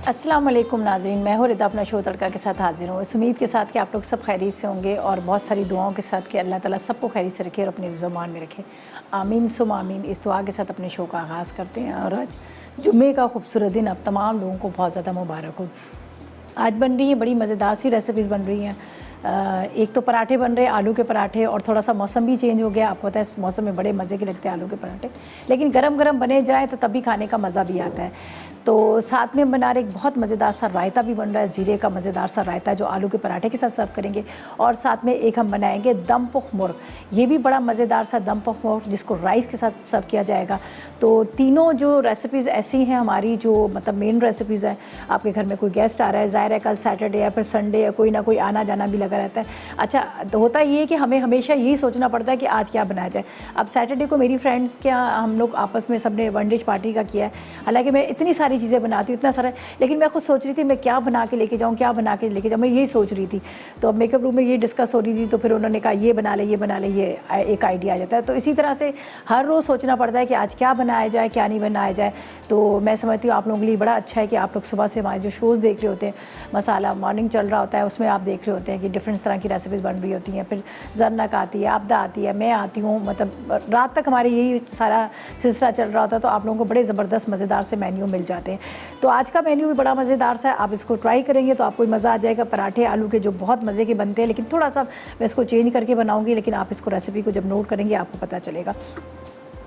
अस्सलाम वालेकुम नाज़रीन, मैं हूँ रिदा अपना शो तड़का के साथ हाजिर हूँ। इस उम्मीद के साथ कि आप लोग सब खैरियत से होंगे और बहुत सारी दुआओं के साथ कि अल्लाह ताला सबको खैरियत से रखे और अपने ज़ुबान में रखे। आमीन सुम आमीन। इस दुआ के साथ अपने शो का आगाज़ करते हैं और आज जुम्मे का खूबसूरत दिन अब तमाम लोगों को बहुत ज़्यादा मुबारक हो। आज बन रही है बड़ी मज़ेदार सी रेसिपीज़ बन रही हैं। एक तो पराठे बन रहे हैं, आलू के पराठे, और थोड़ा सा मौसम भी चेंज हो गया। आपको पता है इस मौसम में बड़े मज़े के लगते हैं आलू के पराठे, लेकिन गरम गरम बने जाएँ तो तभी खाने का मज़ा भी आता है। तो साथ में बना रहे एक बहुत मज़ेदार सा रायता भी बन रहा है, ज़ीरे का मज़ेदार सा रायता जो आलू के पराठे के साथ सर्व करेंगे। और साथ में एक हम बनाएंगे दम पुख मुर्ग, ये भी बड़ा मज़ेदार सा दम पुख मुर्ग जिसको राइस के साथ सर्व किया जाएगा। तो तीनों जो रेसिपीज़ ऐसी हैं हमारी जो मतलब मेन रेसिपीज़ है। आपके घर में कोई गेस्ट आ रहा है, ज़ाहिर है कल सैटरडे है, फिर संडे है, कोई ना कोई आना जाना भी लगा रहता है। अच्छा, तो होता ये है कि हमें हमेशा यही सोचना पड़ता है कि आज क्या बनाया जाए। अब सैटरडे को मेरी फ्रेंड्स के यहाँ हम लोग आपस में सब ने वन डिश पार्टी का किया है। हालाँकि मैं इतनी सारी चीज़ें बनाती हूँ, इतना सारा, लेकिन मैं खुद सोच रही थी मैं क्या बना के लेके जाऊँ, क्या बना के लेके जाऊँ, मैं यही सोच रही थी। तो अब मेकअप रूम में ये डिस्कस हो रही थी, तो फिर उन्होंने कहा ये बना ले, ये बना ले, ये एक आइडिया आ जाता है। तो इसी तरह से हर रोज़ सोचना पड़ता है कि आज क्या बनाया जाए, क्या नहीं बनाया जाए। तो मैं समझती हूँ आप लोगों के लिए बड़ा अच्छा है कि आप लोग सुबह से हमारे जो शोज़ देख रहे होते हैं, मसाला मॉर्निंग चल रहा होता है, उसमें आप देख रहे होते हैं कि डिफरेंट तरह की रेसिपीज़ बन रही होती हैं। फिर जरनक आती है, आपदा आती है, मैं आती हूँ, मतलब रात तक हमारे यही सारा सिलसिला चल रहा होता है। तो आप लोगों को बड़े ज़बरदस्त मज़ेदार से मेन्यू मिल जाते हैं। तो आज का मेन्यू भी बड़ा मज़ेदार सा है, आप इसको ट्राई करेंगे तो आपको मज़ा आ जाएगा। पराठे आलू के जो बहुत मज़े के बनते हैं, लेकिन थोड़ा सा मैं इसको चेंज करके बनाऊँगी, लेकिन आप इसको रेसिपी को जब नोट करेंगे आपको पता चलेगा।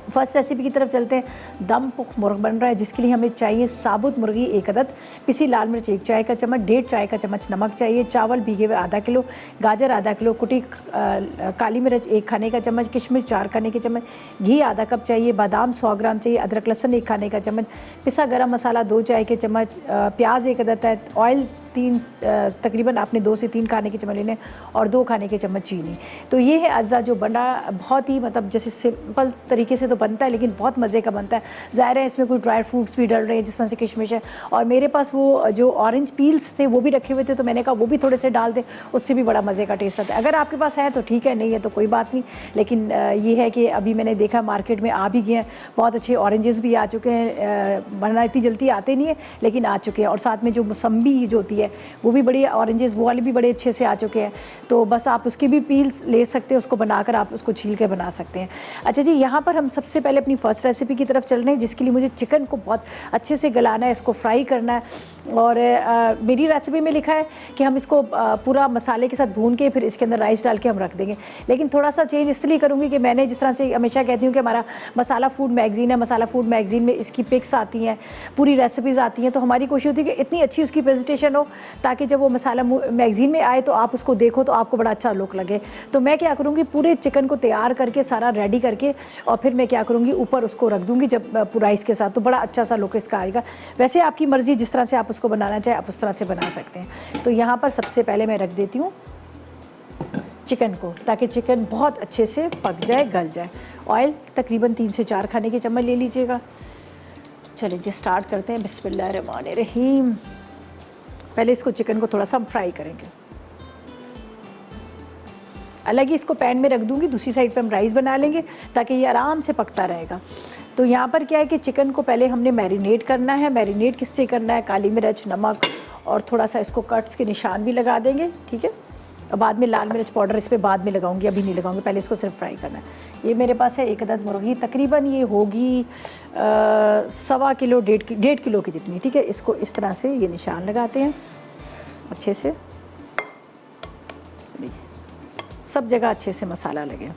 फर्स्ट रेसिपी की तरफ चलते हैं। दम पुख मुर्ग बन रहा है, जिसके लिए हमें चाहिए साबुत मुर्गी 1 अदद, पिसी लाल मिर्च 1 चाय का चम्मच, 1.5 चाय का चम्मच नमक चाहिए, चावल भीगे हुए आधा किलो, गाजर आधा किलो, कुटी काली मिर्च 1 खाने का चम्मच, किशमिश 4 खाने के चम्मच, घी आधा कप चाहिए, बादाम 100 ग्राम चाहिए, अदरक लहसुन 1 खाने का चम्मच, पिसा गरम मसाला 2 चाय के चम्मच, प्याज 1 अदद है, ऑयल 3 तकरीबन आपने 2 से 3 खाने के चम्मच लेने, और 2 खाने के चम्मच चीनी। तो ये है अज्जा जो बना, बहुत ही मतलब जैसे सिंपल तरीके से तो बनता है, लेकिन बहुत मज़े का बनता है। ज़ाहिर है इसमें कुछ ड्राई फ्रूट्स भी डल रहे हैं, जिस तरह से किशमिश है, और मेरे पास वो जो ऑरेंज पील्स थे वो भी रखे हुए थे, तो मैंने कहा वो भी थोड़े से डाल दें, उससे भी बड़ा मज़े का टेस्ट आता है। अगर आपके पास है तो ठीक है, नहीं है तो कोई बात नहीं। लेकिन ये है कि अभी मैंने देखा मार्केट में आ भी गए हैं, बहुत अच्छे ऑरेंजेस भी आ चुके हैं। बनना इतनी जल्दी आते नहीं है, लेकिन आ चुके हैं। और साथ में जो मौसम्बी जो होती है वो भी बड़ी, ऑरेंजेस वो वाले भी बड़े अच्छे से आ चुके हैं। तो बस आप उसकी भी पील्स ले सकते हैं, उसको बनाकर आप उसको छील के बना सकते हैं। अच्छा जी, यहाँ पर हम सबसे पहले अपनी फर्स्ट रेसिपी की तरफ चल रहे हैं, जिसके लिए मुझे चिकन को बहुत अच्छे से गलाना है, इसको फ्राई करना है। और मेरी रेसिपी में लिखा है कि हम इसको पूरा मसाले के साथ भून के फिर इसके अंदर राइस डाल के हम रख देंगे, लेकिन थोड़ा सा चेंज इसलिए करूँगी कि मैंने जिस तरह से हमेशा कहती हूँ कि हमारा मसाला फूड मैगज़ीन है, मसाला फूड मैगज़ीन में इसकी पिक्स आती हैं, पूरी रेसिपीज़ आती हैं, तो हमारी कोशिश होती है कि इतनी अच्छी उसकी प्रेजेंटेशन हो ताकि जब वो मसाला मैगज़ीन में आए तो आप उसको देखो तो आपको बड़ा अच्छा लुक लगे। तो मैं क्या करूँगी, पूरे चिकन को तैयार करके सारा रेडी करके, और फिर मैं क्या करूँगी ऊपर उसको रख दूँगी जब राइस के साथ, तो बड़ा अच्छा सा लुक इसका आएगा। वैसे आपकी मर्ज़ी, जिस तरह से आप उसको बनाना चाहे आप उस तरह से बना सकते हैं। तो यहाँ पर सबसे पहले मैं रख देती हूँ चिकन को, ताकि चिकन बहुत अच्छे से पक जाए, गल जाए। ऑयल तकरीबन 3 से 4 खाने के चम्मच ले लीजिएगा। चलिए जी, स्टार्ट करते हैं। बिस्मिल्लाहिर्रहमानिर्रहीम। पहले इसको चिकन को थोड़ा सा हम फ्राई करेंगे, अलग ही इसको पैन में रख दूंगी, दूसरी साइड पे हम राइस बना लेंगे ताकि ये आराम से पकता रहेगा। तो यहाँ पर क्या है कि चिकन को पहले हमने मैरिनेट करना है। मैरिनेट किससे करना है, काली मिर्च, नमक, और थोड़ा सा इसको कट्स के निशान भी लगा देंगे, ठीक है। और बाद में लाल मिर्च पाउडर इस पर बाद में लगाऊंगी, अभी नहीं लगाऊंगी, पहले इसको सिर्फ फ्राई करना है। ये मेरे पास है 1 अदद मुर्गी, तकरीबन ये होगी 1.25 किलो, 1.5 किलो की जितनी, ठीक है। इसको इस तरह से ये निशान लगाते हैं अच्छे से, सब जगह अच्छे से मसाला लगे।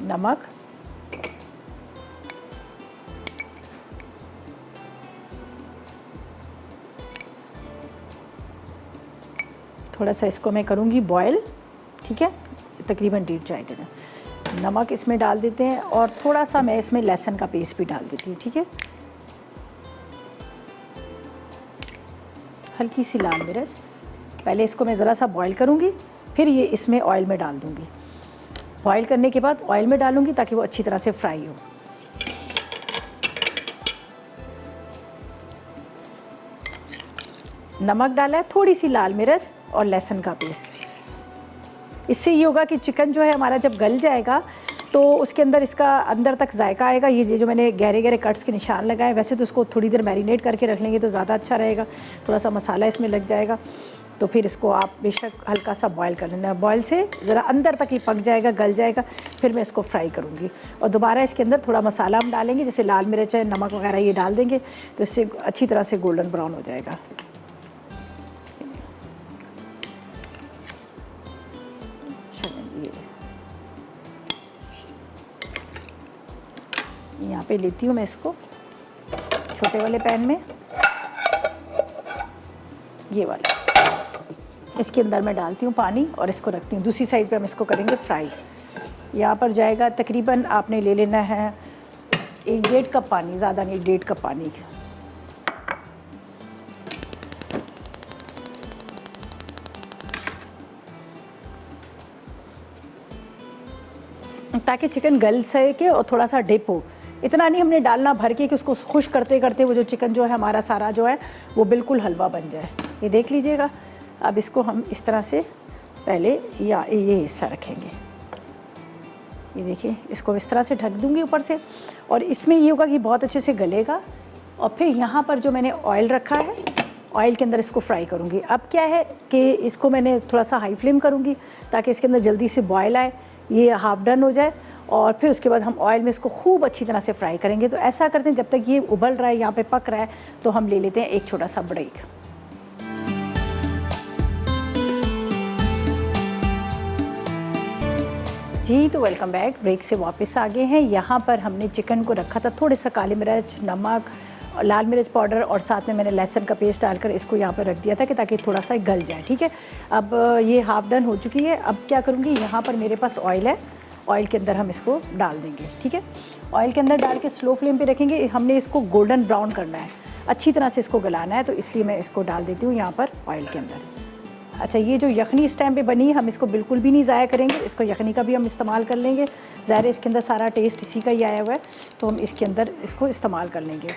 नमक, थोड़ा सा इसको मैं करूँगी बॉयल, ठीक है, तकरीबन 1.5 चाय का नमक इसमें डाल देते हैं, और थोड़ा सा मैं इसमें लहसुन का पेस्ट भी डाल देती हूँ, ठीक है। हल्की सी लाल मिर्च, पहले इसको मैं ज़रा सा बॉईल करूँगी, फिर ये इसमें ऑयल में डाल दूँगी। बॉईल करने के बाद ऑयल में डालूँगी ताकि वो अच्छी तरह से फ्राई हो। नमक डाला है, थोड़ी सी लाल मिर्च और लहसुन का पेस्ट। इससे ये होगा कि चिकन जो है हमारा जब गल जाएगा तो उसके अंदर इसका अंदर तक जायका आएगा। ये जो मैंने गहरे गहरे कट्स के निशान लगाए, वैसे तो उसको थोड़ी देर मैरिनेट करके रख लेंगे तो ज़्यादा अच्छा रहेगा, थोड़ा सा मसाला इसमें लग जाएगा। तो फिर इसको आप बेशक हल्का सा बॉयल कर लेना, बॉयल से ज़रा अंदर तक ही पक जाएगा, गल जाएगा, फिर मैं इसको फ्राई करूँगी। और दोबारा इसके अंदर थोड़ा मसाला हम डालेंगे, जैसे लाल मिर्च है, नमक वगैरह ये डाल देंगे, तो इससे अच्छी तरह से गोल्डन ब्राउन हो जाएगा। यहाँ पे लेती हूँ मैं इसको छोटे वाले पैन में, ये वाला, इसके अंदर मैं डालती हूँ पानी और इसको रखती हूँ। दूसरी साइड पे हम इसको करेंगे फ्राई। यहाँ पर जाएगा तकरीबन, आपने ले लेना है 1-1.5 कप पानी, ज़्यादा नहीं, 1.5 कप पानी, ताकि चिकन गल सके और थोड़ा सा डिप हो। इतना नहीं हमने डालना भर के कि उसको खुश करते करते वो जो चिकन जो है हमारा सारा जो है वो बिल्कुल हलवा बन जाए। ये देख लीजिएगा। अब इसको हम इस तरह से पहले ये हिस्सा रखेंगे, ये देखिए, इसको इस तरह से ढक दूंगी ऊपर से, और इसमें ये होगा कि बहुत अच्छे से गलेगा। और फिर यहाँ पर जो मैंने ऑयल रखा है, ऑयल के अंदर इसको फ्राई करूँगी। अब क्या है कि इसको मैंने थोड़ा सा हाई फ्लेम करूँगी ताकि इसके अंदर जल्दी से बॉयल आए, ये हाफ डन हो जाए, और फिर उसके बाद हम ऑयल में इसको खूब अच्छी तरह से फ्राई करेंगे। तो ऐसा करते हैं, जब तक ये उबल रहा है, यहाँ पे पक रहा है, तो हम ले लेते हैं एक छोटा सा ब्रेक। जी, तो वेलकम बैक। ब्रेक से वापस आ गए हैं। यहाँ पर हमने चिकन को रखा था, थोड़े सा काली मिर्च, नमक, लाल मिर्च पाउडर, और साथ में मैंने लहसुन का पेस्ट डालकर इसको यहाँ पर रख दिया था कि ताकि थोड़ा सा गल जाए। ठीक है, अब ये हाफ डन हो चुकी है। अब क्या करूँगी, यहाँ पर मेरे पास ऑयल है, ऑयल के अंदर हम इसको डाल देंगे। ठीक है, ऑयल के अंदर डाल के स्लो फ्लेम पे रखेंगे। हमने इसको गोल्डन ब्राउन करना है, अच्छी तरह से इसको गलाना है, तो इसलिए मैं इसको डाल देती हूँ यहाँ पर ऑयल के अंदर। अच्छा, ये जो यखनी इस टाइम पे बनी है, हम इसको बिल्कुल भी नहीं ज़ाया करेंगे, इसको यखनी का भी हम इस्तेमाल कर लेंगे। ज़ाहिर है इसके अंदर सारा टेस्ट इसी का ही आया हुआ है, तो हम इसके अंदर इसको इस्तेमाल कर लेंगे।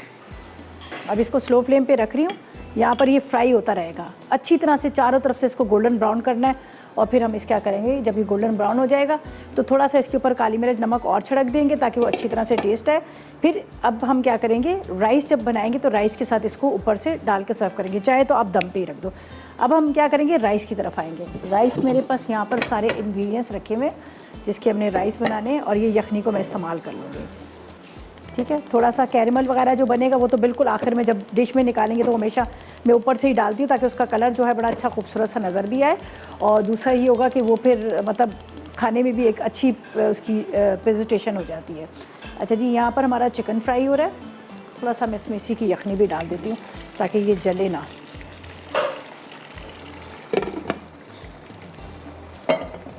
अब इसको स्लो फ्लेम पे रख रही हूँ, यहाँ पर ये फ्राई होता रहेगा अच्छी तरह से, चारों तरफ से इसको गोल्डन ब्राउन करना है। और फिर हम इस क्या करेंगे, जब ये गोल्डन ब्राउन हो जाएगा तो थोड़ा सा इसके ऊपर काली मिर्च, नमक और छिड़क देंगे ताकि वो अच्छी तरह से टेस्ट आए। फिर अब हम क्या करेंगे, राइस जब बनाएंगे तो राइस के साथ इसको ऊपर से डाल के सर्व करेंगे, चाहे तो आप दम पे ही रख दो। अब हम क्या करेंगे, राइस की तरफ आएंगे। राइस मेरे पास यहाँ पर सारे इंग्रेडिएंट्स रखे हुए जिसके हमने राइस बनाने हैं, और ये यखनी को मैं इस्तेमाल कर लूँगी। ठीक है, थोड़ा सा कैरमल वगैरह जो बनेगा वो तो बिल्कुल आखिर में जब डिश में निकालेंगे, तो हमेशा मैं ऊपर से ही डालती हूँ ताकि उसका कलर जो है बड़ा अच्छा खूबसूरत सा नज़र भी आए। और दूसरा ये होगा कि वो फिर मतलब खाने में भी एक अच्छी उसकी प्रेजेंटेशन हो जाती है। अच्छा जी, यहाँ पर हमारा चिकन फ्राई हो रहा है, थोड़ा सा मैं इसमें इसी की यखनी भी डाल देती हूँ ताकि ये जले ना।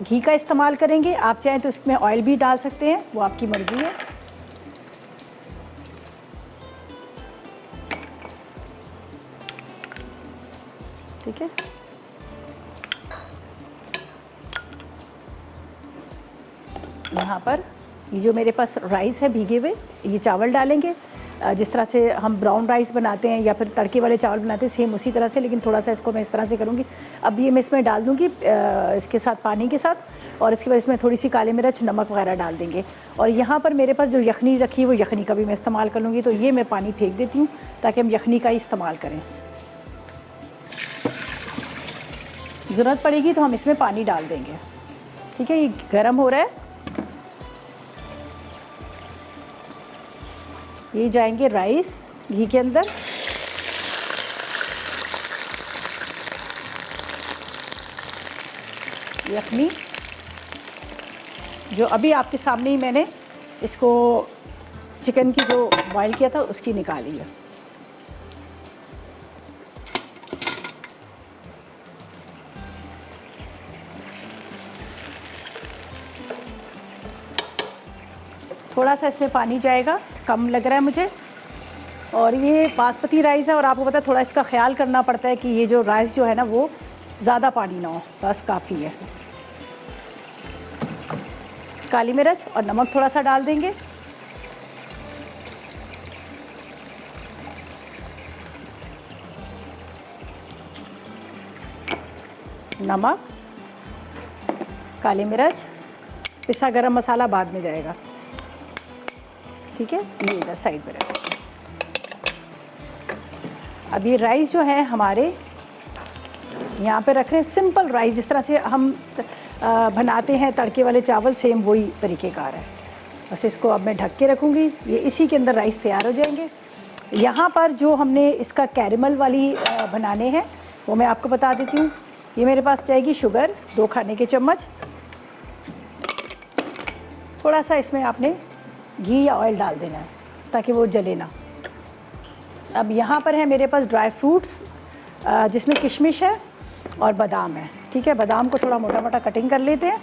घी का इस्तेमाल करेंगे, आप चाहें तो इसमें ऑयल भी डाल सकते हैं, वो आपकी मर्ज़ी है। ठीक है, यहाँ पर ये जो मेरे पास राइस है भीगे हुए, ये चावल डालेंगे। जिस तरह से हम ब्राउन राइस बनाते हैं या फिर तड़के वाले चावल बनाते हैं, सेम उसी तरह से, लेकिन थोड़ा सा इसको मैं इस तरह से करूँगी। अब ये मैं इसमें डाल दूँगी इसके साथ, पानी के साथ, और इसके बाद इसमें थोड़ी सी काली मिर्च, नमक वगैरह डाल देंगे। और यहाँ पर मेरे पास जो यखनी रखी है वो यखनी का भी मैं इस्तेमाल कर लूँगी। तो ये मैं पानी फेंक देती हूँ ताकि हम यखनी का ही इस्तेमाल करें। ज़रूरत पड़ेगी तो हम इसमें पानी डाल देंगे। ठीक है, ये गर्म हो रहा है, ये जाएंगे राइस घी के अंदर। यखनी जो अभी आपके सामने ही मैंने इसको चिकन की जो बॉयल किया था उसकी निकाली है। थोड़ा सा इसमें पानी जाएगा, कम लग रहा है मुझे। और ये बासमती राइस है, और आपको पता है थोड़ा इसका ख्याल करना पड़ता है कि ये जो राइस जो है ना वो ज़्यादा पानी ना हो, बस काफ़ी है। काली मिर्च और नमक थोड़ा सा डाल देंगे। नमक, काली मिर्च, पिसा गरम मसाला बाद में जाएगा, ठीक है। ये इधर साइड पर रखें। अब ये राइस जो है हमारे यहाँ पे रख रहे हैं, सिंपल राइस, जिस तरह से हम बनाते हैं तड़के वाले चावल, सेम वही तरीक़ेकार है। बस इसको अब मैं ढक के रखूँगी, ये इसी के अंदर राइस तैयार हो जाएंगे। यहाँ पर जो हमने इसका कैरेमल वाली बनाने हैं वो मैं आपको बता देती हूँ। ये मेरे पास जाएगी शुगर 2 खाने के चम्मच। थोड़ा सा इसमें आपने घी या ऑयल डाल देना है ताकि वो जले ना। अब यहाँ पर है मेरे पास ड्राई फ्रूट्स, जिसमें किशमिश है और बादाम है, ठीक है। बादाम को थोड़ा मोटा मोटा कटिंग कर लेते हैं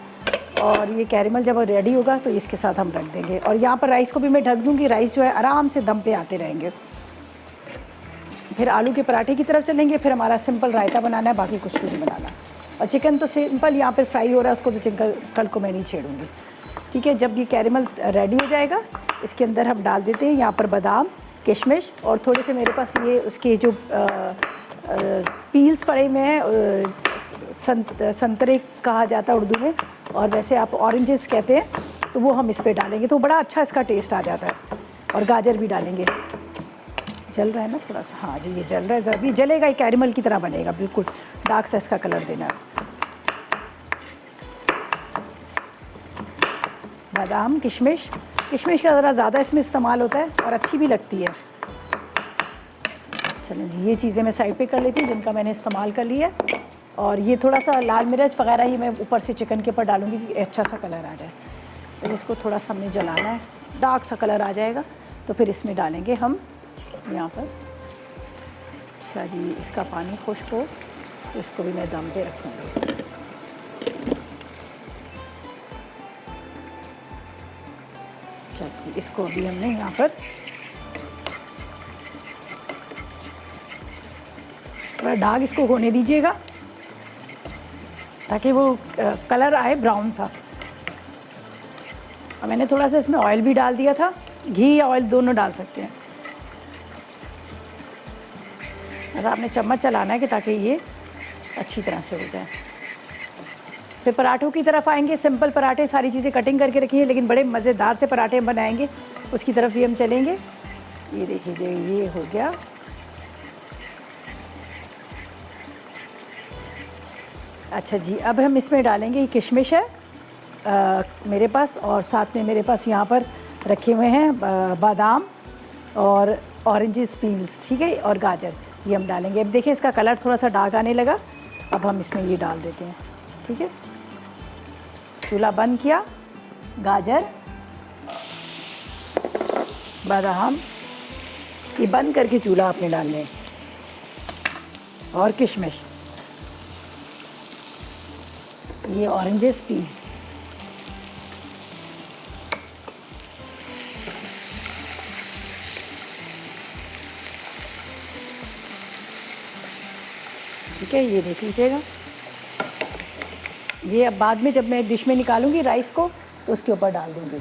और ये कैरेमल जब रेडी होगा तो इसके साथ हम रख देंगे। और यहाँ पर राइस को भी मैं ढक दूँगी, राइस जो है आराम से दम पे आते रहेंगे। फिर आलू के पराठे की तरफ चलेंगे, फिर हमारा सिंपल रायता बनाना है, बाकी कुछ भी नहीं बनाना। और चिकन तो सिंपल यहाँ पर फ्राई हो रहा है, उसको तो चिकन कल को मैं नहीं छेड़ूँगी, ठीक है। जब ये कैरेमल रेडी हो जाएगा इसके अंदर हम डाल देते हैं यहाँ पर बादाम, किशमिश और थोड़े से मेरे पास ये उसके जो पील्स पड़े हुए हैं, संतरे कहा जाता है उर्दू में, और वैसे आप ऑरेंजेस कहते हैं, तो वो हम इस पे डालेंगे तो बड़ा अच्छा इसका टेस्ट आ जाता है। और गाजर भी डालेंगे। जल रहा है ना थोड़ा सा, हाँ जी ये जल रहा है, ज़रा भी जलेगा, ये कैरेमल की तरह बनेगा, बिल्कुल डार्क सा इसका कलर देना है। बादाम, किशमिश का ज़रा ज़्यादा इसमें इस्तेमाल होता है और अच्छी भी लगती है। चलें जी, ये चीज़ें मैं साइड पे कर लेती हूँ जिनका मैंने इस्तेमाल कर लिया। और ये थोड़ा सा लाल मिर्च वगैरह ही मैं ऊपर से चिकन के ऊपर डालूँगी कि अच्छा सा कलर आ जाए। तो इसको थोड़ा सा हमने जलाना है, डार्क सा कलर आ जाएगा तो फिर इसमें डालेंगे हम यहाँ पर। अच्छा जी, इसका पानी खुश्क हो तो इसको भी मैं दम पे रखूँगी। अच्छा जी, इसको अभी हमने यहाँ पर थोड़ा डार्क इसको होने दीजिएगा ताकि वो कलर आए ब्राउन सा। और मैंने थोड़ा सा इसमें ऑयल भी डाल दिया था, घी या ऑयल दोनों डाल सकते हैं। ऐसा आपने चम्मच चलाना है कि ताकि ये अच्छी तरह से हो जाए। फिर पराठों की तरफ आएंगे, सिंपल पराठे, सारी चीज़ें कटिंग करके रखी हैं, लेकिन बड़े मज़ेदार से पराठे हम बनाएंगे, उसकी तरफ भी हम चलेंगे। ये देखिए ये हो गया। अच्छा जी, अब हम इसमें डालेंगे, ये किशमिश है मेरे पास, और साथ में मेरे पास यहाँ पर रखे हुए हैं बादाम और ऑरेंजेस पील्स, ठीक है, और गाजर, ये हम डालेंगे। अब देखिए इसका कलर थोड़ा सा डार्क आने लगा, अब हम इसमें ये डाल देते हैं, ठीक है। चूल्हा बंद किया, गाजर, बादाम ये बंद करके चूल्हा आपने डालने, और किशमिश, ये ऑरेंजेस पील, ठीक है, ये देख लीजिएगा। ये अब बाद में जब मैं डिश में निकालूंगी राइस को तो उसके ऊपर डाल दूंगी,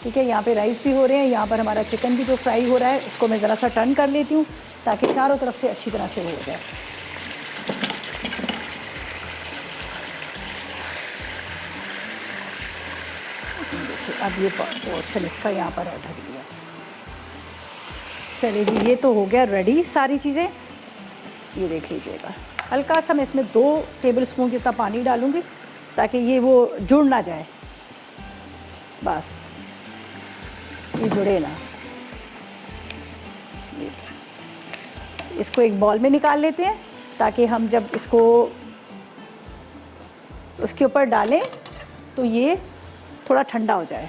ठीक है। यहाँ पे राइस भी हो रहे हैं, यहाँ पर हमारा चिकन भी जो फ्राई हो रहा है, इसको मैं ज़रा सा टर्न कर लेती हूँ ताकि चारों तरफ से अच्छी तरह से हो जाए। अब ये पोर्शन इसका यहाँ पर ढक दिया। चलिए जी, ये तो हो गया रेडी सारी चीज़ें। ये देख लीजिएगा, हल्का सा मैं इसमें 2 टेबलस्पून जितना पानी डालूँगी ताकि ये वो जुड़ ना जाए, बस ये जुड़े ना। इसको एक बॉल में निकाल लेते हैं ताकि हम जब इसको उसके ऊपर डालें तो ये थोड़ा ठंडा हो जाए।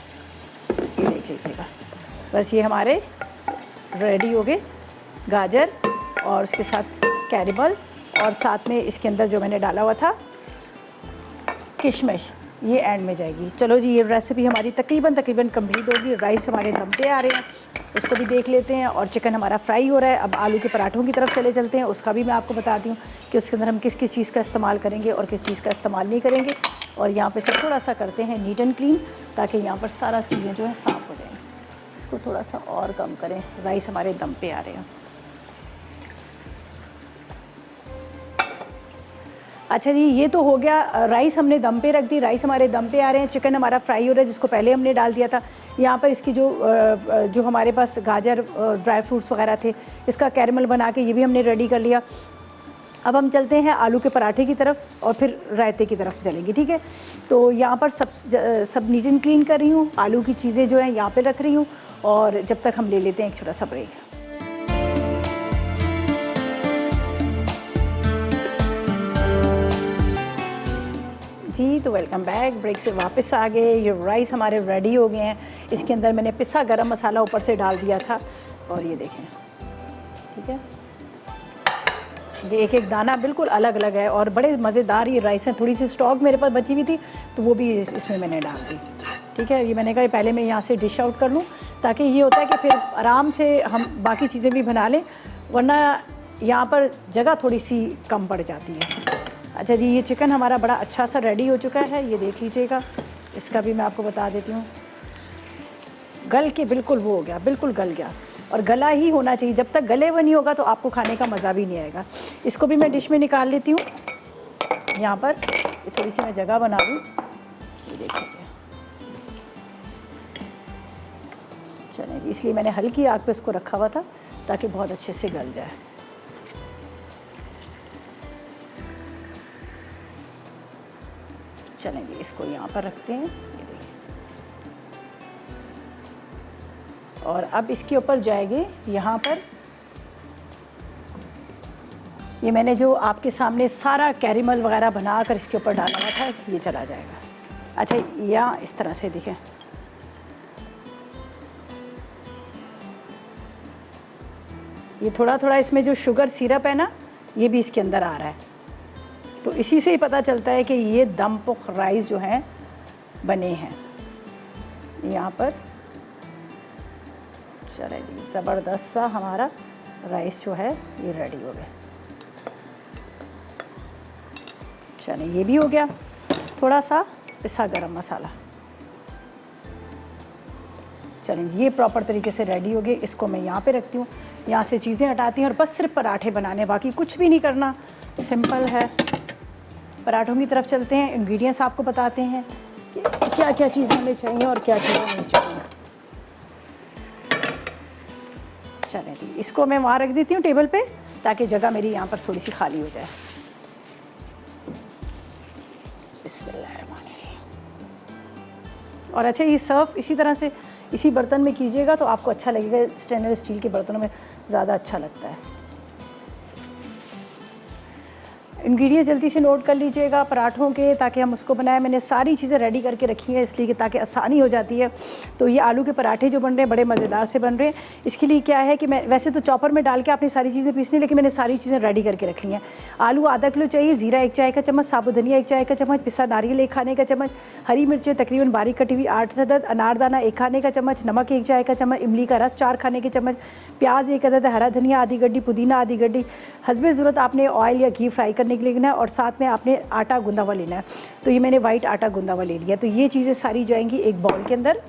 ये देख लीजिएगा, बस ये हमारे रेडी हो गए गाजर और उसके साथ कैरेमल, और साथ में इसके अंदर जो मैंने डाला हुआ था किशमिश, ये एंड में जाएगी। चलो जी, ये रेसिपी हमारी तकरीबन कंप्लीट होगी। राइस हमारे दम पे आ रहे हैं, उसको भी देख लेते हैं, और चिकन हमारा फ्राई हो रहा है। अब आलू के पराठों की तरफ चले चलते हैं, उसका भी मैं आपको बताती हूँ कि उसके अंदर हम किस किस चीज़ का इस्तेमाल करेंगे और किस चीज़ का इस्तेमाल नहीं करेंगे। और यहाँ पे सब थोड़ा सा करते हैं नीट एंड क्लीन ताकि यहाँ पर सारा चीज़ें जो है साफ़ हो जाएँ। इसको थोड़ा सा और कम करें, राइस हमारे दम पे आ रहे हैं। अच्छा जी, ये तो हो गया। राइस हमने दम पे रख दी, राइस हमारे दम पे आ रहे हैं। चिकन हमारा फ्राई हो रहा है, जिसको पहले हमने डाल दिया था। यहाँ पर इसकी जो हमारे पास गाजर ड्राई फ्रूट्स वगैरह थे, इसका कैरमल बना के ये भी हमने रेडी कर लिया। अब हम चलते हैं आलू के पराठे की तरफ और फिर रायते की तरफ चलेंगे, ठीक है। तो यहाँ पर सब नीट एंड क्लीन कर रही हूँ, आलू की चीज़ें जो हैं यहाँ पे रख रही हूँ, और जब तक हम ले लेते हैं एक छोटा सा ब्रेक। जी, तो वेलकम बैक। ब्रेक से वापस आ गए। ये राइस हमारे रेडी हो गए हैं। इसके अंदर मैंने पिसा गरम मसाला ऊपर से डाल दिया था, और ये देखें, ठीक है। ये एक एक दाना बिल्कुल अलग अलग है और बड़े मज़ेदार ये राइस हैं। थोड़ी सी स्टॉक मेरे पास बची हुई थी, तो वो भी इसमें मैंने डाल दी, ठीक है। ये मैंने कहा पहले मैं यहाँ से डिश आउट कर लूँ, ताकि ये होता है कि फिर आराम से हम बाकी चीज़ें भी बना लें, वरना यहाँ पर जगह थोड़ी सी कम पड़ जाती है। अच्छा जी, ये चिकन हमारा बड़ा अच्छा सा रेडी हो चुका है, ये देख लीजिएगा। इसका भी मैं आपको बता देती हूँ, गल के बिल्कुल वो हो गया, बिल्कुल गल गया, और गला ही होना चाहिए। जब तक गले हुए नहीं होगा तो आपको खाने का मज़ा भी नहीं आएगा। इसको भी मैं डिश में निकाल लेती हूँ। यहाँ पर थोड़ी सी मैं जगह बना दूँ, ये देख लीजिए। चलिए, इसलिए मैंने हल्की आग पे इसको रखा हुआ था, ताकि बहुत अच्छे से गल जाए। चलेंगे, इसको यहाँ पर रखते हैं, ये देखिए। और अब इसके ऊपर जाएंगे, यहाँ पर ये मैंने जो आपके सामने सारा कैरेमल वगैरह बना कर इसके ऊपर डाला हुआ था, ये चला जाएगा। अच्छा, या इस तरह से दिखे, ये थोड़ा थोड़ा इसमें जो शुगर सिरप है ना, ये भी इसके अंदर आ रहा है। तो इसी से ही पता चलता है कि ये दम पुख्त राइस जो हैं बने हैं यहाँ पर। चले जी, ज़बरदस्त सा हमारा राइस जो है ये रेडी हो गया। चले, ये भी हो गया। थोड़ा सा पिसा गरम मसाला। चलें जी, ये प्रॉपर तरीके से रेडी हो गए। इसको मैं यहाँ पे रखती हूँ, यहाँ से चीज़ें हटाती हूँ, और बस सिर्फ पराठे बनाने, बाकी कुछ भी नहीं करना, सिंपल है। पराठों की तरफ चलते हैं। इंग्रेडिएंट्स आपको बताते हैं कि क्या क्या चीज़ें हमें चाहिए और क्या चीज़ें नहीं चाहिए। चलें जी, इसको मैं वहाँ रख देती हूँ टेबल पे, ताकि जगह मेरी यहाँ पर थोड़ी सी खाली हो जाए। बिस्मिल्लाहिर्रहमानिर्रहीम। और अच्छा, ये सर्व इसी तरह से इसी बर्तन में कीजिएगा तो आपको अच्छा लगेगा। स्टेनलेस स्टील के बर्तनों में ज़्यादा अच्छा लगता है। इंग्रेडिएंट्स जल्दी से नोट कर लीजिएगा पराठों के, ताकि हम उसको बनाएं। मैंने सारी चीज़ें रेडी करके रखी हैं, इसलिए कि ताकि आसानी हो जाती है। तो ये आलू के पराठे जो बन रहे हैं बड़े मज़ेदार से बन रहे हैं। इसके लिए क्या है कि मैं वैसे तो चॉपर में डाल के आपने सारी चीज़ें पीसनी, लेकिन मैंने सारी चीज़ें रेडी करके रख ली हैं। आलू आधा किलो चाहिए, ज़ीरा 1 चाय का चम्मच, साबुत धनिया 1 चाय का चम्मच, पिसा नारियल 1 खाने का चम्मच, हरी मिर्चें तकरीबन बारीक कटी हुई 8 अदद, अनारदाना 1 खाने का चम्मच, नमक 1 चाय का चम्मच, इमली का रस 4 खाने के चम्मच, प्याज 1 अदद, हरा धनिया आधी गड्डी, पुदीना आधी गड्डी। हस्बे ज़रूरत आपने ऑयल या घी फ्राई करने के लिए लेना है, और साथ में आपने आटा गूंदा हुआ लेना है। तो ये मैंने वाइट आटा गूंदा हुआ ले लिया। तो ये चीज़ें सारी जाएंगी एक बाउल के अंदर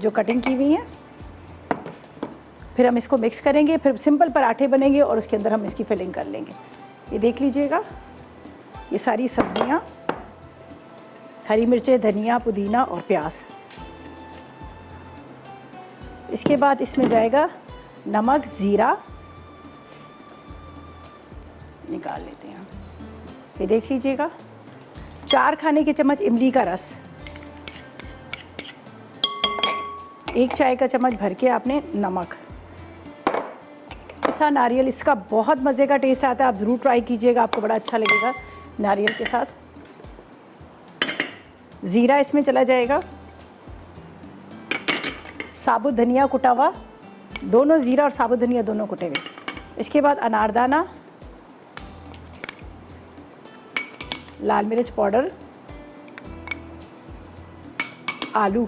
जो कटिंग की हुई हैं। फिर हम इसको मिक्स करेंगे, फिर सिंपल पराठे बनेंगे और उसके अंदर हम इसकी फिलिंग कर लेंगे। ये देख लीजिएगा, ये सारी सब्जियां, हरी मिर्चें, धनिया, पुदीना और प्याज। इसके बाद इसमें जाएगा नमक, ज़ीरा, निकाल लेते हैं। ये देख लीजिएगा, 4 खाने के चम्मच इमली का रस, 1 चाय का चम्मच भर के आपने नमक, पिसा नारियल, इसका बहुत मज़े का टेस्ट आता है, आप ज़रूर ट्राई कीजिएगा, आपको बड़ा अच्छा लगेगा नारियल के साथ। ज़ीरा इसमें चला जाएगा, साबुत धनिया कुटा हुआ, दोनों ज़ीरा और साबुत धनिया दोनों कुटे हुए। इसके बाद अनारदाना, लाल मिर्च पाउडर, आलू,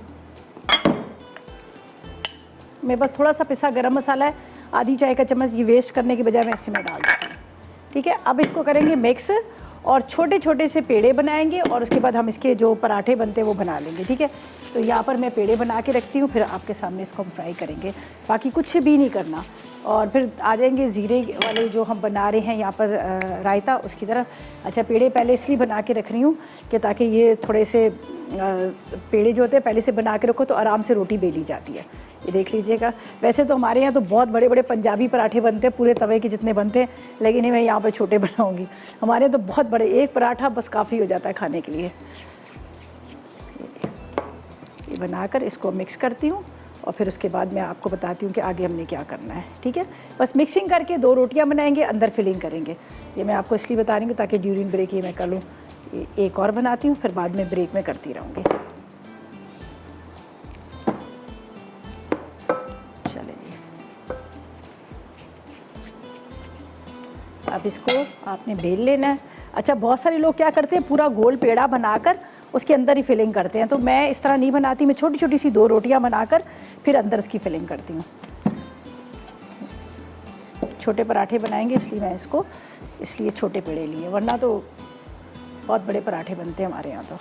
मेरे पास थोड़ा सा पिसा गरम मसाला है, आधी चाय का चम्मच, ये वेस्ट करने के बजाय मैं इसमें डाल देती हूँ। ठीक है, अब इसको करेंगे मिक्स, और छोटे छोटे से पेड़े बनाएंगे और उसके बाद हम इसके जो पराठे बनते हैं वो बना लेंगे, ठीक है। तो यहाँ पर मैं पेड़े बना के रखती हूँ, फिर आपके सामने इसको हम फ्राई करेंगे, बाकी कुछ भी नहीं करना। और फिर आ जाएंगे ज़ीरे वाले जो हम बना रहे हैं यहाँ पर रायता, उसकी तरफ। अच्छा, पेड़े पहले इसलिए बना के रख रही हूँ कि ताकि ये थोड़े से पेड़े जो होते हैं पहले से बना के रखो तो आराम से रोटी बेली जाती है। ये देख लीजिएगा। वैसे तो हमारे यहाँ तो बहुत बड़े बड़े पंजाबी पराठे बनते हैं, पूरे तवे के जितने बनते हैं, लेकिन मैं यहाँ पर छोटे बनाऊँगी। हमारे यहाँ तो बहुत बड़े, एक पराठा बस काफ़ी हो जाता है खाने के लिए। ये बनाकर इसको मिक्स करती हूँ और फिर उसके बाद मैं आपको बताती हूँ कि आगे हमने क्या करना है, ठीक है। बस मिक्सिंग करके 2 रोटियाँ बनाएंगे, अंदर फिलिंग करेंगे। ये मैं आपको इसलिए बता रही हूँ ताकि ड्यूरिंग ब्रेक ये मैं कर लूँ। एक और बनाती हूँ, फिर बाद में ब्रेक में करती रहूँगी। चले जी, अब इसको आपने बेल लेना है। अच्छा, बहुत सारे लोग क्या करते हैं, पूरा गोल पेड़ा बनाकर उसके अंदर ही फिलिंग करते हैं, तो मैं इस तरह नहीं बनाती। मैं छोटी छोटी सी 2 रोटियां बनाकर फिर अंदर उसकी फिलिंग करती हूँ। छोटे पराठे बनाएंगे इसलिए मैं इसको छोटे पेड़े लिए, वरना तो बहुत बड़े पराठे बनते हैं हमारे यहाँ तो।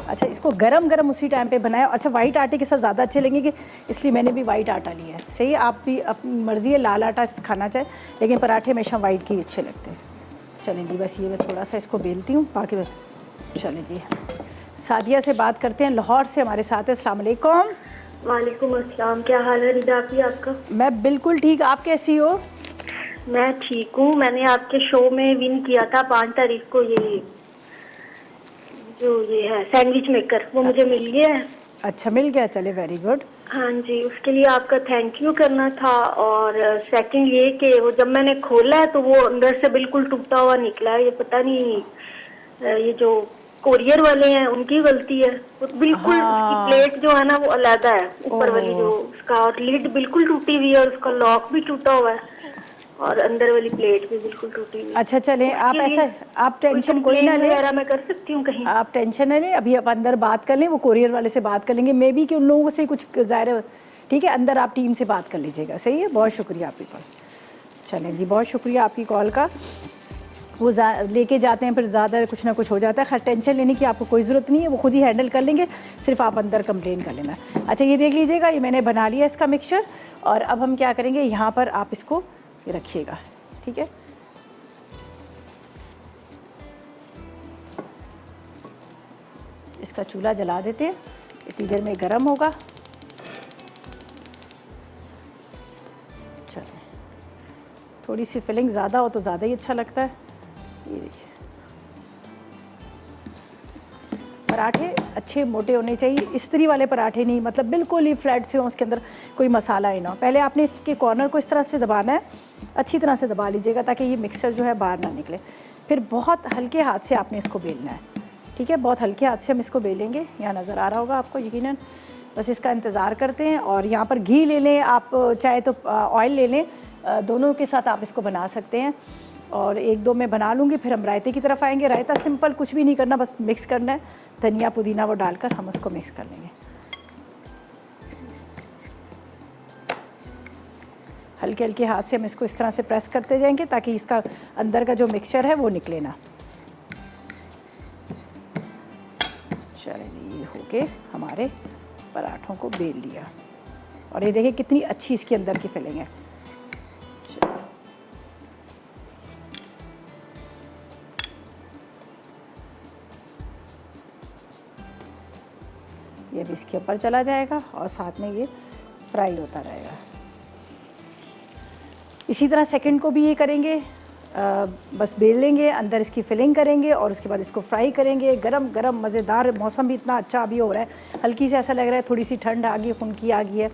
अच्छा, इसको गरम गरम उसी टाइम पे बनाया। अच्छा, वाइट आटे के साथ ज़्यादा अच्छे लगेंगे, इसलिए मैंने भी वाइट आटा लिया है। सही है, आप भी अपनी मर्ज़ी है, लाल आटा खाना चाहे, लेकिन पराठे हमेशा वाइट के ही अच्छे लगते हैं। चलें जी, बस ये मैं थोड़ा सा इसको बेलती हूँ, बाकी चलें जी। सादिया से बात करते हैं, लाहौर से हमारे साथ है। अस्सलाम वालेकुम। वालेकुम अस्सलाम। क्या हाल है रिदा आपकी? आपका? मैं बिल्कुल ठीक, आप कैसी हो? मैं ठीक हूँ। मैंने आपके शो में विन किया था 5 तारीख को, ये जो ये है सैंडविच मेकर, वो मुझे मिल गया है। अच्छा, मिल गया, चले वेरी गुड। हाँ जी, उसके लिए आपका थैंक यू करना था। और सेकंड ये कि वो जब मैंने खोला है तो वो अंदर से बिल्कुल टूटा हुआ निकला है। ये पता नहीं, ये जो कोरियर वाले हैं उनकी गलती है। वो बिल्कुल उसकी प्लेट जो है ना वो अलग है, ऊपर वाली जो उसका, और लीड बिल्कुल टूटी हुई है और उसका लॉक भी टूटा हुआ है और अंदर वाली प्लेट भी बिल्कुल टूटी हुई है। अच्छा, चलें, आप ऐसा, आप टेंशन कोई ना ले, मैं कर सकती हूँ कहीं? आप टेंशन ना लें, अभी आप अंदर बात कर लें, वो कोरियर वाले से बात कर लेंगे, मे बी कि उन लोगों से कुछ ज़ाहिर, ठीक है। अंदर आप टीम से बात कर लीजिएगा, सही है। बहुत शुक्रिया आपकी कॉल। चलें जी, बहुत शुक्रिया आपकी कॉल का। वो लेके जाते हैं, फिर ज़्यादा कुछ ना कुछ हो जाता है। खैर, टेंशन लेने की आपको कोई ज़रूरत नहीं है, वो खुद ही हैंडल कर लेंगे, सिर्फ आप अंदर कंप्लेन कर लेना। अच्छा, ये देख लीजिएगा, ये मैंने बना लिया इसका मिक्सचर। और अब हम क्या करेंगे, यहाँ पर आप इसको रखिएगा, ठीक है। इसका चूल्हा जला देते हैं, इतनी देर में गर्म होगा। चलिए, थोड़ी सी फिलिंग ज़्यादा हो तो ज़्यादा ही अच्छा लगता है। ये देखिए, पराठे अच्छे मोटे होने चाहिए, इस्त्री वाले पराठे नहीं, मतलब बिल्कुल ही फ्लैट से हो, उसके अंदर कोई मसाला ही ना हो। पहले आपने इसके कॉर्नर को इस तरह से दबाना है, अच्छी तरह से दबा लीजिएगा ताकि ये मिक्सचर जो है बाहर ना निकले। फिर बहुत हल्के हाथ से आपने इसको बेलना है, ठीक है। बहुत हल्के हाथ से हम इसको बेलेंगे, यहाँ नज़र आ रहा होगा आपको यकीनन। बस इसका इंतज़ार करते हैं। और यहाँ पर घी ले लें आप, चाहे तो ऑयल ले लें, दोनों के साथ आप इसको बना सकते हैं। और 1-2 मैं बना लूँगी, फिर हम रायते की तरफ आएंगे। रायता सिंपल, कुछ भी नहीं करना, बस मिक्स करना है, धनिया पुदीना वो डालकर हम उसको मिक्स कर लेंगे। हल्के हल्के हाथ से हम इसको इस तरह से प्रेस करते जाएंगे ताकि इसका अंदर का जो मिक्सचर है वो निकले ना। चलिए जी, ये हो के हमारे पराठों को बेल लिया। और ये देखिए कितनी अच्छी इसके अंदर की फिलिंग है। ये भी इसके ऊपर चला जाएगा और साथ में ये फ्राई होता रहेगा। इसी तरह सेकंड को भी ये करेंगे, बस बेल लेंगे, अंदर इसकी फिलिंग करेंगे और उसके बाद इसको फ्राई करेंगे। गरम गरम मज़ेदार, मौसम भी इतना अच्छा अभी हो रहा है, हल्की से ऐसा लग रहा है थोड़ी सी ठंड आ गई, खुनकी आ गई है।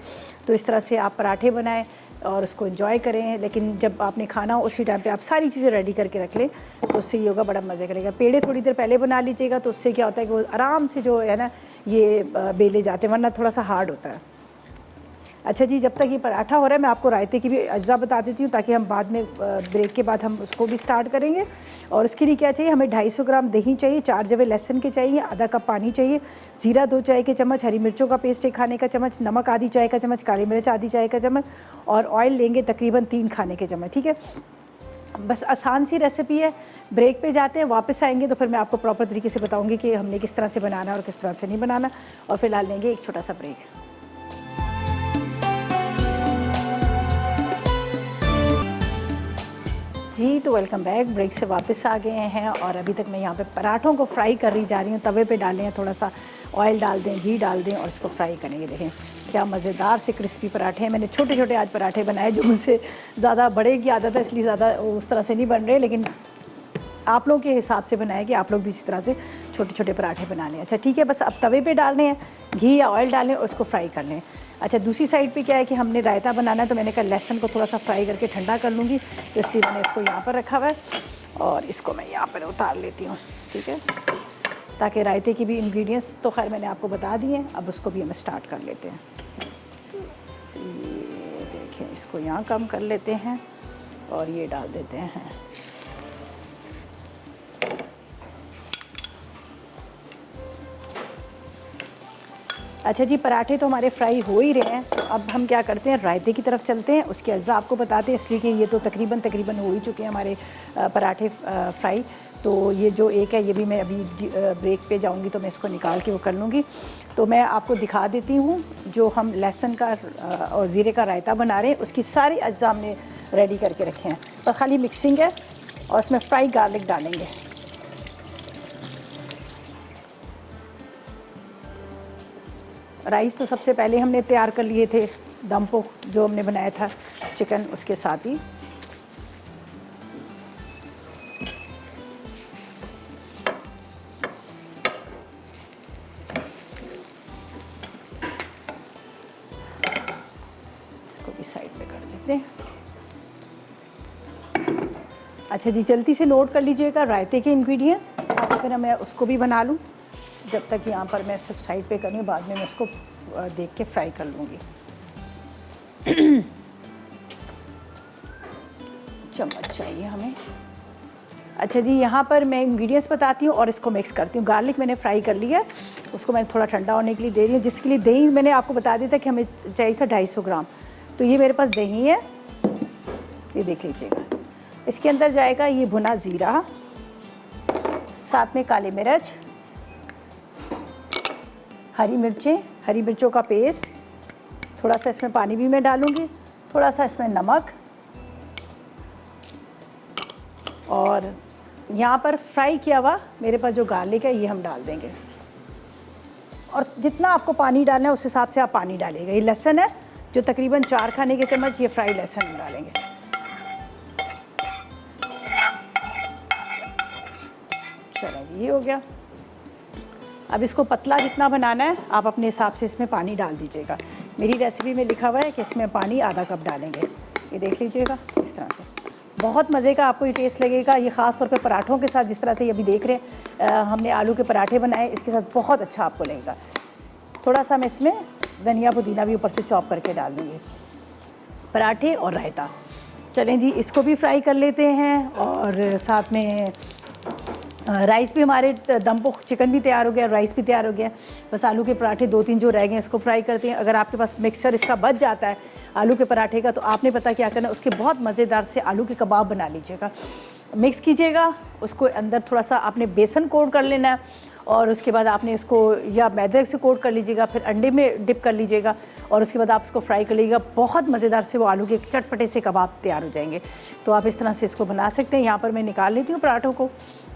तो इस तरह से आप पराठे बनाएं और उसको एंजॉय करें। लेकिन जब आपने खाना हो उसी टाइम पे आप सारी चीज़ें रेडी करके रख लें, तो उससे ये होगा, बड़ा मज़े करेगा। पेड़े थोड़ी देर पहले बना लीजिएगा, तो उससे क्या होता है कि वो आराम से जो है ना ये बेले जाते हैं, वरना थोड़ा सा हार्ड होता है। अच्छा जी, जब तक ये पराठा हो रहा है मैं आपको रायते की भी अज्जा बता देती हूँ, ताकि हम बाद में ब्रेक के बाद हम उसको भी स्टार्ट करेंगे। और उसके लिए क्या चाहिए, हमें 250 ग्राम दही चाहिए, 4 जवे लहसुन के चाहिए, आधा कप पानी चाहिए, ज़ीरा 2 चाय के चम्मच, हरी मिर्चों का पेस्ट 1 खाने का चम्मच, नमक आधी चाय का चम्मच, काली मिर्च आधी चाय का चम्मच, और ऑयल लेंगे तकरीबन 3 खाने के चम्मच। ठीक है, बस आसान सी रेसिपी है। ब्रेक पे जाते हैं, वापस आएंगे तो फिर मैं आपको प्रॉपर तरीके से बताऊंगी कि हमने किस तरह से बनाना है और किस तरह से नहीं बनाना। और फिलहाल लेंगे एक छोटा सा ब्रेक। जी तो वेलकम बैक, ब्रेक से वापस आ गए हैं और अभी तक मैं यहाँ पे पराठों को फ्राई कर रही जा रही हूँ। तवे पे डालें, थोड़ा सा ऑयल डाल दें, घी डाल दें और इसको फ्राई करेंगे। देखें क्या मज़ेदार से क्रिस्पी पराठे हैं। मैंने छोटे छोटे आज पराठे बनाए, जो मुझसे ज़्यादा बड़े की आदत है, इसलिए ज़्यादा उस तरह से नहीं बन रहे, लेकिन आप लोगों के हिसाब से बनाए कि आप लोग भी इसी तरह से छोटे छोटे पराठे बना लें। अच्छा ठीक है, बस अब तवे पे डालने हैं, घी या ऑयल डालें और उसको फ्राई कर लें। अच्छा दूसरी साइड पे क्या है कि हमने रायता बनाना है, तो मैंने कहा लहसुन को थोड़ा सा फ्राई करके ठंडा कर लूँगी, तो इसलिए मैंने इसको यहाँ पर रखा हुआ है और इसको मैं यहाँ पर उतार लेती हूँ। ठीक है, ताकि रायते की भी इंग्रेडिएंट्स तो खैर मैंने आपको बता दिए हैं, अब उसको भी हम स्टार्ट कर लेते हैं। ये देखिए, इसको यहाँ कम कर लेते हैं और ये डाल देते हैं। अच्छा जी, पराठे तो हमारे फ्राई हो ही रहे हैं, तो अब हम क्या करते हैं, रायते की तरफ चलते हैं। उसके अज्जा आपको बताते हैं, इसलिए कि ये तो तकरीबन हो ही चुके हैं हमारे पराठे फ्राई। तो ये जो एक है, ये भी मैं अभी ब्रेक पे जाऊंगी तो मैं इसको निकाल के वो कर लूँगी। तो मैं आपको दिखा देती हूँ, जो हम लहसुन का और ज़ीरे का रायता बना रहे हैं, उसकी सारी अज्जा हमने रेडी करके रखे हैं, तो खाली मिक्सिंग है और उसमें फ्राई गार्लिक डालेंगे। राइस तो सबसे पहले हमने तैयार कर लिए थे, दम पोख जो हमने बनाया था चिकन, उसके साथ ही इसको भी साइड पे कर देते हैं। अच्छा जी, जल्दी से नोट कर लीजिएगा रायते के इंग्रेडिएंट्स, ताकि फिर मैं उसको भी बना लूँ। जब तक यहाँ पर मैं सिर्फ साइड पे करूँ, बाद में मैं इसको देख के फ्राई कर लूँगी। चम्मच चाहिए हमें। अच्छा जी, यहाँ पर मैं इंग्रेडिएंट्स बताती हूँ और इसको मिक्स करती हूँ। गार्लिक मैंने फ्राई कर लिया, उसको मैं थोड़ा ठंडा होने के लिए दे रही हूँ, जिसके लिए दही मैंने आपको बता दिया था कि हमें चाहिए था 250 ग्राम। तो ये मेरे पास दही है, ये देख लीजिएगा। इसके अंदर जाएगा ये भुना ज़ीरा, साथ में काली मिर्च, हरी मिर्चें, हरी मिर्चों का पेस्ट, थोड़ा सा इसमें पानी भी मैं डालूँगी, थोड़ा सा इसमें नमक, और यहाँ पर फ्राई किया हुआ मेरे पास जो गार्लिक है ये हम डाल देंगे। और जितना आपको पानी डालना है उस हिसाब से आप पानी डालिएगा। ये लहसुन है जो तकरीबन 4 खाने के चम्मच, ये फ्राई लहसुन डालेंगे। चलो जी, ये हो गया। अब इसको पतला जितना बनाना है आप अपने हिसाब से इसमें पानी डाल दीजिएगा। मेरी रेसिपी में लिखा हुआ है कि इसमें पानी आधा कप डालेंगे, ये देख लीजिएगा इस तरह से। बहुत मज़े का आपको ये टेस्ट लगेगा। ये ख़ास तौर पे पराठों के साथ, जिस तरह से ये अभी देख रहे हैं हमने आलू के पराठे बनाए, इसके साथ बहुत अच्छा आपको लगेगा। थोड़ा सा मैं इसमें धनिया पुदीना भी ऊपर से चॉप करके डाल दूँगी। पराठे और रायता, चलें जी इसको भी फ्राई कर लेते हैं। और साथ में राइस भी, हमारे दम पोख चिकन भी तैयार हो गया, राइस भी तैयार हो गया। बस आलू के पराठे 2-3 जो रह गए इसको फ्राई करते हैं। अगर आपके पास मिक्सचर इसका बच जाता है आलू के पराठे का, तो आपने पता क्या करना है, उसके बहुत मज़ेदार से आलू के कबाब बना लीजिएगा। मिक्स कीजिएगा उसको, अंदर थोड़ा सा आपने बेसन कोट कर लेना है और उसके बाद आपने इसको या मैदे से कोट कर लीजिएगा, फिर अंडे में डिप कर लीजिएगा और उसके बाद आप इसको फ्राई कर लीजिएगा। बहुत मज़ेदार से वो आलू के चटपटे से कबाब तैयार हो जाएंगे। तो आप इस तरह से इसको बना सकते हैं। यहाँ पर मैं निकाल लेती हूँ पराठों को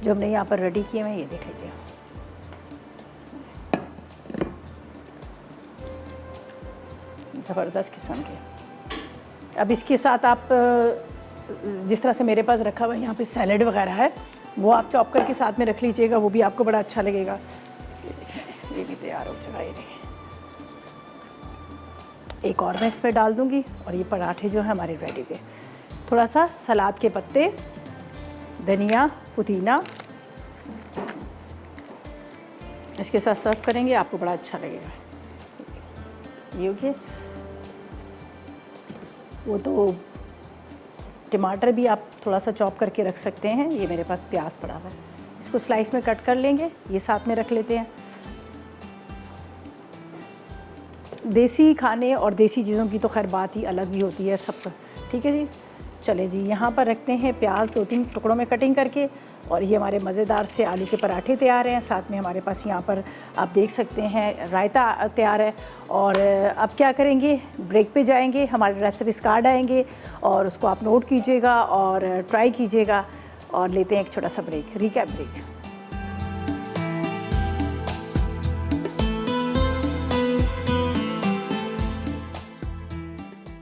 जो हमने यहाँ पर रेडी किए हैं, ये देख लीजिए। ज़बरदस्त किस्म के। अब इसके साथ आप जिस तरह से मेरे पास रखा हुआ है यहाँ पे सैलेड वगैरह है, वो आप चॉप करके साथ में रख लीजिएगा, वो भी आपको बड़ा अच्छा लगेगा। ये भी तैयार हो चुका है, ये देखिए। एक और मैं इस पर डाल दूँगी और ये पराठे जो है हमारे रेडी के। थोड़ा सा सलाद के पत्ते, धनिया, पुदीना, इसके साथ सर्व करेंगे, आपको बड़ा अच्छा लगेगा। ये हो गया। वो तो टमाटर भी आप थोड़ा सा चॉप करके रख सकते हैं। ये मेरे पास प्याज पड़ा हुआ है, इसको स्लाइस में कट कर लेंगे, ये साथ में रख लेते हैं। देसी खाने और देसी चीज़ों की तो खैर बात ही अलग ही होती है सब। ठीक है जी, चले जी, यहाँ पर रखते हैं प्याज 2-3 टुकड़ों में कटिंग करके, और ये हमारे मज़ेदार से आलू के पराठे तैयार हैं। साथ में हमारे पास यहाँ पर आप देख सकते हैं रायता तैयार है। और अब क्या करेंगे, ब्रेक पे जाएंगे, हमारे रेसिपीज कार्ड आएंगे और उसको आप नोट कीजिएगा और ट्राई कीजिएगा। और लेते हैं एक छोटा सा ब्रेक, रिकैप ब्रेक।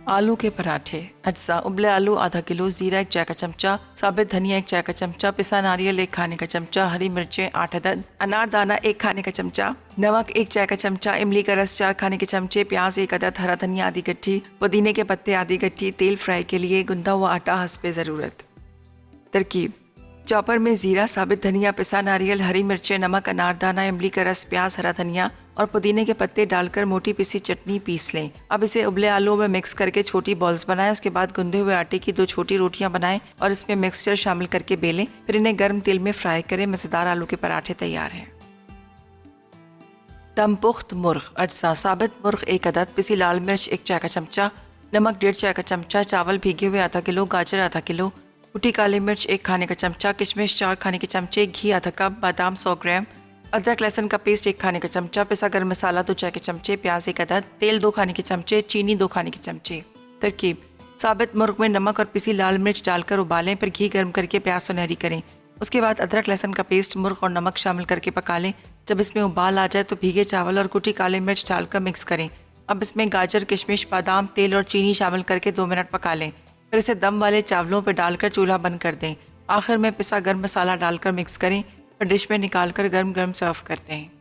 आलू के पराठे। अज्जा: उबले आलू आधा किलो, ज़ीरा 1 चाय का चमचा, साबित धनिया 1 चाय का चमचा, पिसा नारियल 1 खाने का चमचा, हरी मिर्चें 8 अदद, अनारदाना 1 खाने का चमचा, नमक 1 चाय का चमचा, इमली का रस 4 खाने के चमचे, प्याज 1 अदद, हरा धनिया आधी गट्ठी, पुदीने के पत्ते आधी गट्ठी, तेल फ्राई के लिए गुंदा हुआ आटा हस्बे ज़रूरत। तरकीब: चॉपर में ज़ीरा, साबित धनिया, पिसा नारियल, हरी मिर्चें, नमक, अनारदाना, इमली का रस, प्याज, हरा धनिया और पुदीने के पत्ते डालकर मोटी पिसी चटनी पीस लें। अब इसे उबले आलू में मिक्स करके छोटी बॉल्स बनाएं। उसके बाद गुंदे हुए आटे की 2 छोटी रोटियां बनाएं और इसमें मिक्सचर शामिल करके बेलें। फिर इन्हें गर्म तेल में फ्राई करें। मज़ेदार आलू के पराठे तैयार हैं। दम पुख्त मुर्ग। अज्जा: साबित मुर्ग 1 अदद, पिसी लाल मिर्च 1 चाय का चमचा, नमक 1.5 चाय का चमचा, चावल भीगे हुए आधा किलो, गाजर आधा किलो, कुटी काली मिर्च 1 खाने का चमचा, किशमिश 4 खाने के चमचे, घी आधा कप, बादाम 100 ग्राम, अदरक लहसुन का पेस्ट 1 खाने का चमचा, पिसा गरम मसाला 2 चाय के चमचे, प्याज 1 अदद, तेल 2 खाने के चमचे, चीनी 2 खाने के चमचे। तरकीब: साबित मुर्ग में नमक और पिसी लाल मिर्च डालकर उबालें, फिर घी गर्म करके प्याज सुनहरी करें। उसके बाद अदरक लहसुन का पेस्ट, मुर्ग और नमक शामिल करके पका लें। जब इसमें उबाल आ जाए तो भीगे चावल और कुटी काली मिर्च डालकर मिक्स करें। अब इसमें गाजर, किशमिश, बादाम, तेल और चीनी शामिल करके 2 मिनट पका लें। फिर इसे दम वाले चावलों पर डालकर चूल्हा बंद कर दें। आखिर में पिसा गर्म मसाला डालकर मिक्स करें, फिर डिश में निकालकर गर्म गर्म सर्व करते हैं।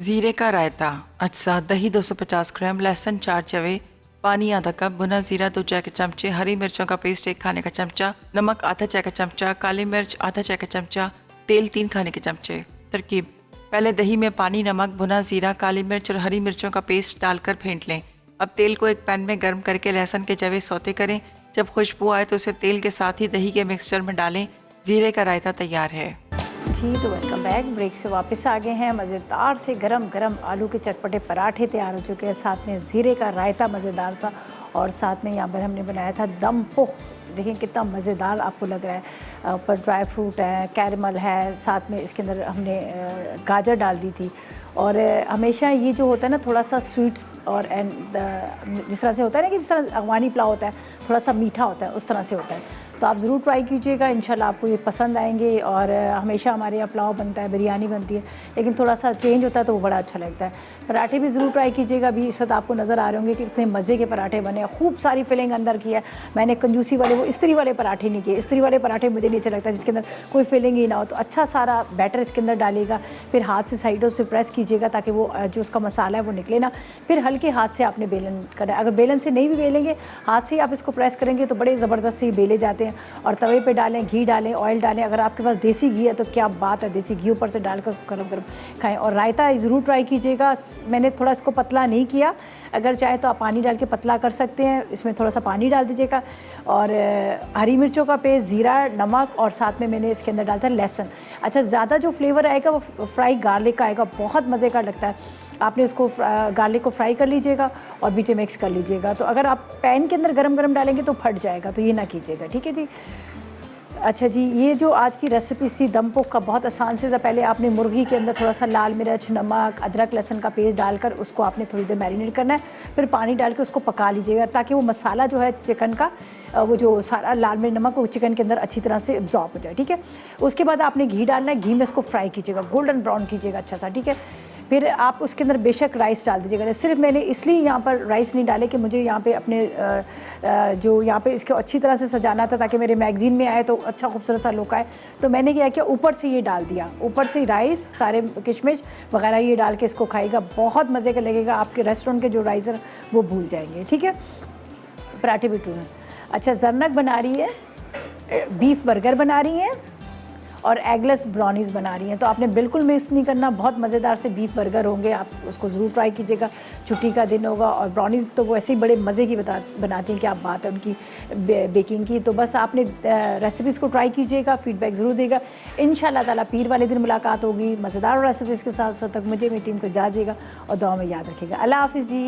ज़ीरे का रायता। अज्जा: दही 250 ग्राम, लहसुन 4 जवे, पानी आधा कप, भुना ज़ीरा 2 चाय के चमचे, हरी मिर्चों का पेस्ट 1 खाने का चमचा, नमक आधा चाय का चमचा, काली मिर्च आधा चाय का चमचा, तेल 3 खाने के चमचे। तरकीब: पहले दही में पानी, नमक, भुना ज़ीरा, काली मिर्च और हरी मिर्चों का पेस्ट डालकर फेंट लें। अब तेल को एक पैन में गर्म करके लहसुन के जवे सौते करें। जब खुशबू आए तो उसे तेल के साथ ही दही के मिक्सचर में डालें। ज़ीरे का रायता तैयार है। जी तो वेलकम बैक, ब्रेक से वापस आ गए हैं। मज़ेदार से गरम गरम आलू के चटपटे पराठे तैयार हो चुके हैं, साथ में ज़ीरे का रायता मज़ेदार सा, और साथ में यहाँ पर हमने बनाया था दम पुख्त। देखिए कितना मज़ेदार आपको लग रहा है। ऊपर ड्राई फ्रूट है, कैरमल है, साथ में इसके अंदर हमने गाजर डाल दी थी। और हमेशा ये जो होता है ना थोड़ा सा स्वीट्स और जिस तरह से होता है ना कि जिस तरह अफगानी पुलाव होता है थोड़ा सा मीठा होता है, उस तरह से होता है। तो आप ज़रूर ट्राई कीजिएगा, इंशाल्लाह आपको ये पसंद आएंगे। और हमेशा हमारे यहाँ पुलाव बनता है, बिरयानी बनती है, लेकिन थोड़ा सा चेंज होता है तो वो बड़ा अच्छा लगता है। पराठे भी ज़रूर ट्राई कीजिएगा। अभी इस वक्त आपको नज़र आ रहे होंगे कि कितने मज़े के पराठे बने, खूब सारी फिलिंग अंदर की है। मैंने कंजूसी वाले वो इस्त्री वाले पराठे नहीं किए। इस्त्री वाले पराठे मुझे नहीं अच्छा लगता जिसके अंदर कोई फिलिंग ही ना हो। तो अच्छा सारा बैटर इसके अंदर डालिएगा, फिर हाथ से साइडों से प्रेस कीजिएगा ताकि वो जो उसका मसाला है वो निकले ना। फिर हल्के हाथ से आपने बेलन करना है। अगर बेलन से नहीं भी बेलेंगे, हाथ से ही आप इसको प्रेस करेंगे तो बड़े ज़बरदस्त से बेले जाते हैं। और तवे पे डालें, घी डालें, ऑयल डालें। अगर आपके पास देसी घी है तो क्या बात है, देसी घी ऊपर से डालकर उसको गरम गरम खाएं। और रायता ज़रूर ट्राई कीजिएगा। मैंने थोड़ा इसको पतला नहीं किया, अगर चाहे तो आप पानी डाल के पतला कर सकते हैं। इसमें थोड़ा सा पानी डाल दीजिएगा और हरी मिर्चों का पेस्ट, ज़ीरा, नमक, और साथ में मैंने इसके अंदर डालता है लहसुन। अच्छा, ज़्यादा जो फ्लेवर आएगा वो फ्राई गार्लिक का आएगा, बहुत मज़े का लगता है। आपने उसको गार्लिक को फ्राई कर लीजिएगा और बीच में मिक्स कर लीजिएगा। तो अगर आप पैन के अंदर गरम गरम डालेंगे तो फट जाएगा, तो ये ना कीजिएगा, ठीक है जी। अच्छा जी, ये जो आज की रेसिपीज़ थी दम पुख्त का, बहुत आसान से था। पहले आपने मुर्गी के अंदर थोड़ा सा लाल मिर्च, नमक, अदरक लहसुन का पेस्ट डालकर उसको आपने थोड़ी देर मैरिनेट करना है। फिर पानी डाल के उसको पका लीजिएगा ताकि वो मसाला जो है चिकन का, वो जो सारा लाल मिर्च नमक वो चिकन के अंदर अच्छी तरह से एब्जॉर्ब हो जाए, ठीक है। उसके बाद आपने घी डालना है, घी में इसको फ्राई कीजिएगा, गोल्डन ब्राउन कीजिएगा अच्छा सा, ठीक है। फिर आप उसके अंदर बेशक राइस डाल दीजिएगा। सिर्फ मैंने इसलिए यहाँ पर राइस नहीं डाले कि मुझे यहाँ पे अपने जो यहाँ पे इसको अच्छी तरह से सजाना था ताकि मेरे मैगज़ीन में आए तो अच्छा खूबसूरत सा लुक आए। तो मैंने क्या किया, ऊपर से ये डाल दिया, ऊपर से राइस, सारे किशमिश वगैरह ये डाल के इसको खाएगा, बहुत मज़े का लगेगा। आपके रेस्टोरेंट के जो राइस है वो भूल जाएंगे, ठीक है। पराठे भी टूना। अच्छा, जरनक बना रही है, बीफ बर्गर बना रही है और एगलेस ब्राउनीज़ बना रही हैं। तो आपने बिल्कुल मिस नहीं करना, बहुत मज़ेदार से बीफ बर्गर होंगे, आप उसको ज़रूर ट्राई कीजिएगा। छुट्टी का दिन होगा और ब्राउनीज़ तो वो ऐसे ही बड़े मज़े की बनाती हैं कि आप बात है उनकी बेकिंग की। तो बस आपने रेसिपीज़ को ट्राई कीजिएगा, फीडबैक ज़रूर देगा। इंशाल्लाह ताला पीर वाले दिन मुलाकात होगी मज़ेदार रेसिपीज़ के साथ। तक मुझे मेरी टीम को इजाज़त देगा और दुआ में याद रखिएगा। अल्लाह हाफ़िज़ जी।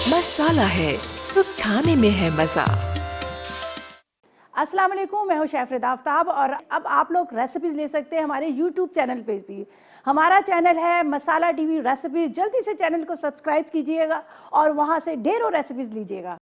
मसाला है तो खाने में है मजा। अस्सलाम वालेकुम, मैं हूँ शेफ आफ्ताब और अब आप लोग रेसिपीज़ ले सकते हैं हमारे यूट्यूब चैनल पे भी। हमारा चैनल है मसाला टीवी रेसिपीज़। जल्दी से चैनल को सब्सक्राइब कीजिएगा और वहाँ से ढेरों रेसिपीज़ लीजिएगा।